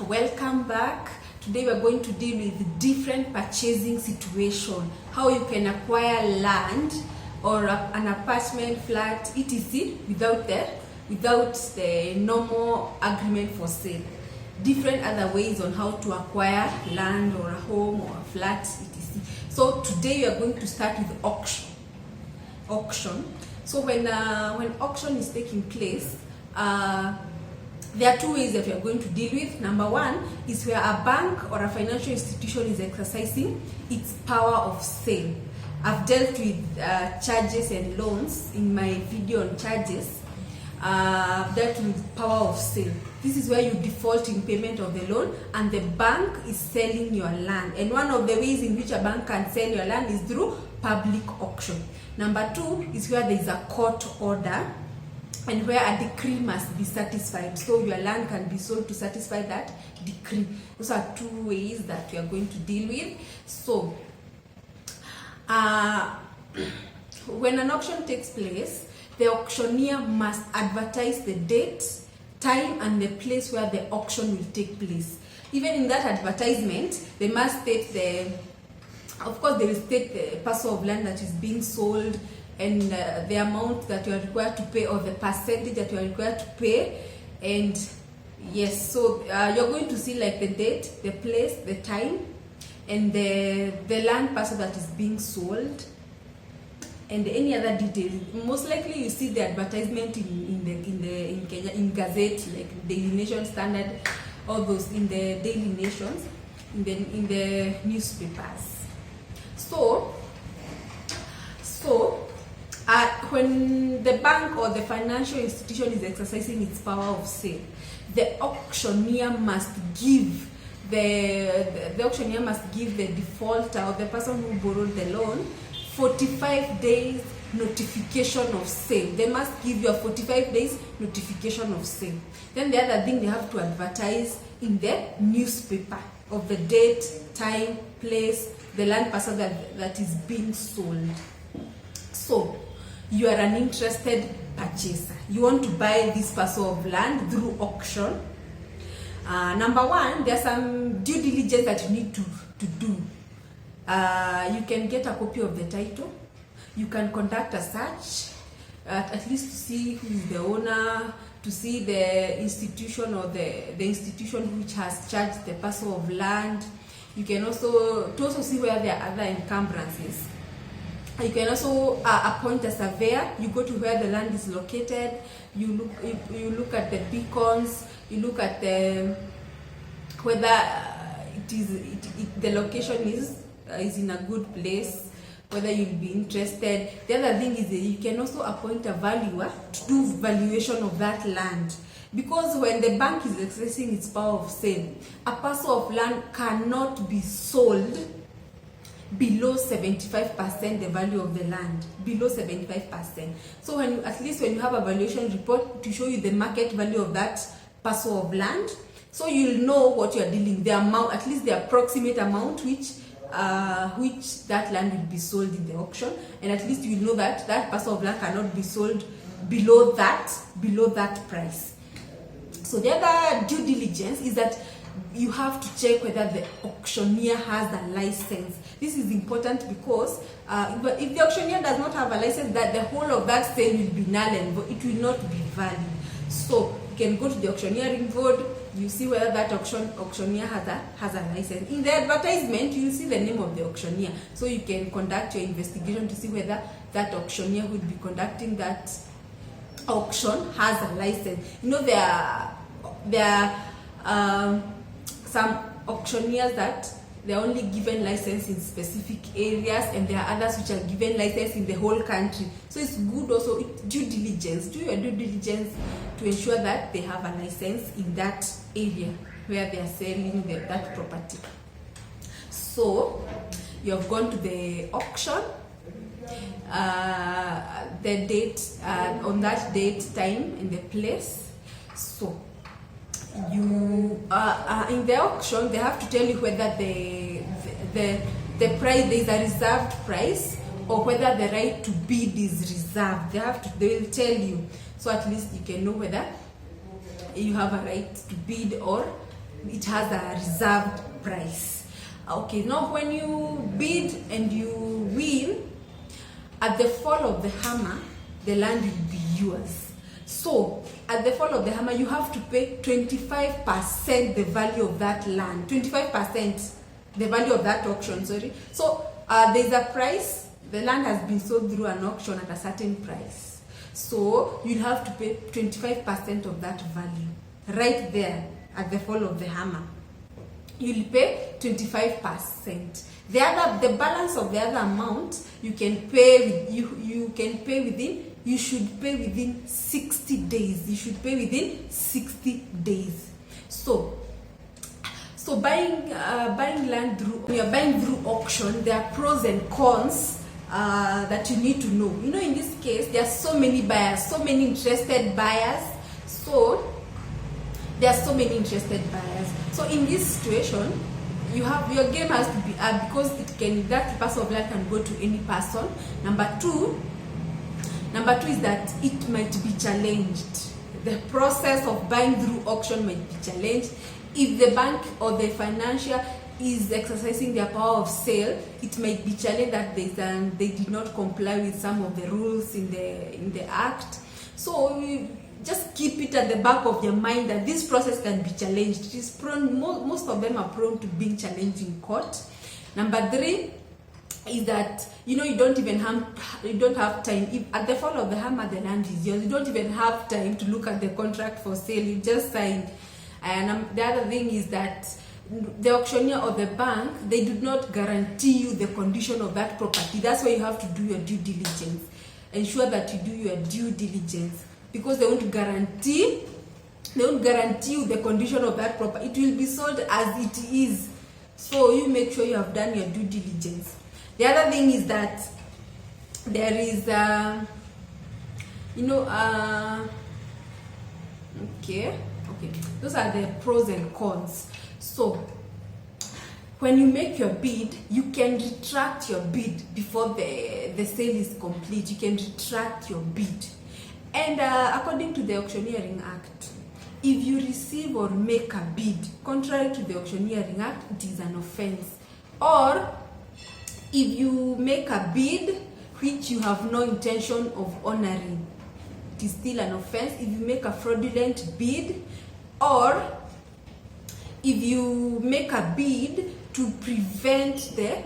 Welcome back. Today we are going to deal with different purchasing situation, how you can acquire land or an apartment, flat, etc. without the normal agreement for sale. Different other ways on how to acquire land or a home or a flat, etc. So today we are going to start with auction. So when auction is taking place, there are two ways that we are going to deal with. Number one is where a bank or a financial institution is exercising its power of sale. I've dealt with charges and loans in my video on charges. I've dealt with power of sale. This is where you default in payment of the loan and the bank is selling your land. And one of the ways in which a bank can sell your land is through public auction. Number two is where there is a court order and where a decree must be satisfied, so your land can be sold to satisfy that decree. Those are two ways that we are going to deal with. So when an auction takes place, the auctioneer must advertise the date, time and the place where the auction will take place. Even in that advertisement, they must state they will state the parcel of land that is being sold, and the amount that you are required to pay, or the percentage that you are required to pay. And yes, so you're going to see like the date, the place, the time, and the land parcel that is being sold, and any other details. Most likely you see the advertisement in Kenya, in Gazette, like Daily Nation, Standard, all those in the Daily Nations, in the newspapers. So when the bank or the financial institution is exercising its power of sale, the auctioneer must give the defaulter or the person who borrowed the loan 45 days notification of sale. They must give you a 45 days notification of sale. Then the other thing, they have to advertise in the newspaper of the date, time, place, the land parcel that is being sold. So you are an interested purchaser. You want to buy this parcel of land through auction. Number one, there's some due diligence that you need to do. You can get a copy of the title. You can conduct a search, at least to see who is the owner, to see the institution or the institution which has charged the parcel of land. You can also see where there are other encumbrances. You can also appoint a surveyor. You go to where the land is located. You look at the beacons. You look at whether the location is in a good place, whether you'll be interested. The other thing is that you can also appoint a valuer to do valuation of that land. Because when the bank is exercising its power of sale, a parcel of land cannot be sold below 75% the value of the land, below 75%. So at least when you have a valuation report to show you the market value of that parcel of land, so you'll know what you are dealing, the amount, at least the approximate amount which that land will be sold in the auction, and at least you know that that parcel of land cannot be sold below that price. So the other due diligence is that you have to check whether the auctioneer has a license. This is important because if the auctioneer does not have a license, that the whole of that sale will be null and it will not be valid. So you can go to the auctioneering board. You see whether that auctioneer has a license. In the advertisement, you will see the name of the auctioneer. So you can conduct your investigation to see whether that auctioneer who will be conducting that auction has a license. You know, there are some auctioneers that they are only given license in specific areas, and there are others which are given license in the whole country. So it's good also due diligence. Do your due diligence to ensure that they have a license in that area where they are selling that property. So you have gone to the auction, the date, on that date, time, and the place. So you in the auction, they have to tell you whether the price, there is a reserved price, or whether the right to bid is reserved. They will tell you, so at least you can know whether you have a right to bid or it has a reserved price. Okay, now when you bid and you win, at the fall of the hammer, the land will be yours. So at the fall of the hammer, you have to pay 25% the value of that land, 25% the value of that auction, sorry. So there's a price, the land has been sold through an auction at a certain price. So you'll have to pay 25% of that value right there at the fall of the hammer. You'll pay 25%. The balance of the other amount you can pay with, you should pay within 60 days. You should pay within 60 days. So buying land through, when you're buying through auction, there are pros and cons that you need to know. You know, in this case, there are so many buyers, so many interested buyers. So there are so many interested buyers. So in this situation, your game has to be because that parcel of land can go to any person. Number two is that it might be challenged. The process of buying through auction might be challenged. If the bank or the financier is exercising their power of sale, it might be challenged that they did not comply with some of the rules in the act. So just keep it at the back of your mind that this process can be challenged. It is prone, most of them are prone to being challenged in court. Number three is that you don't have time. If at the fall of the hammer the land is yours, you don't even have time to look at the contract for sale. You just sign. And the other thing is that the auctioneer or the bank, they do not guarantee you the condition of that property. That's why you have to do your due diligence. Ensure that you do your due diligence, because they won't guarantee you the condition of that property. It will be sold as it is. So you make sure you have done your due diligence. The other thing is that there is okay, those are the pros and cons. So when you make your bid, you can retract your bid before the sale is complete. You can retract your bid. And according to the Auctioneering Act, if you receive or make a bid contrary to the Auctioneering Act, it is an offense. Or if you make a bid which you have no intention of honoring, it is still an offense. If you make a fraudulent bid, or if you make a bid to prevent a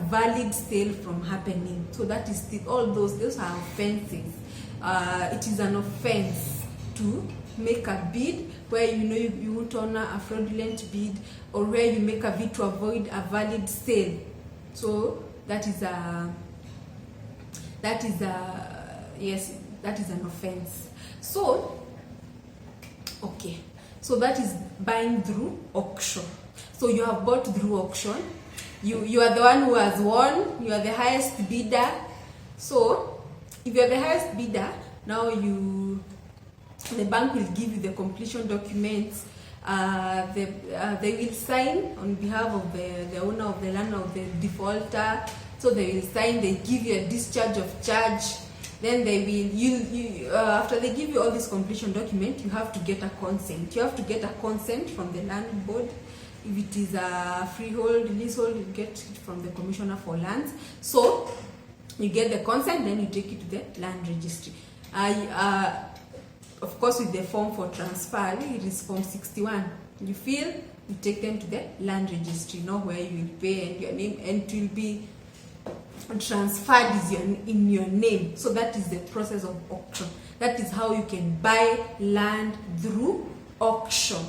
valid sale from happening, so that is still, all those are offenses. It is an offense to make a bid where you won't honor a fraudulent bid, or where you make a bid to avoid a valid sale. So that is an offense. So okay, so that is buying through auction. So you have bought through auction. You are the one who has won. You are the highest bidder. So if you are the highest bidder, now the bank will give you the completion documents. They will sign on behalf of the owner of the land, or the defaulter. So they will sign. They give you a discharge of charge. Then they will after they give you all this completion document, you have to get a consent. You have to get a consent from the land board. If it is a freehold, leasehold, you get it from the Commissioner for Lands. So you get the consent, then you take it to the land registry. Of course, with the form for transfer, it is form 61. You fill, you take them to the land registry, where you will pay and your name, and it will be transferred in your name. So that is the process of auction. That is how you can buy land through auction.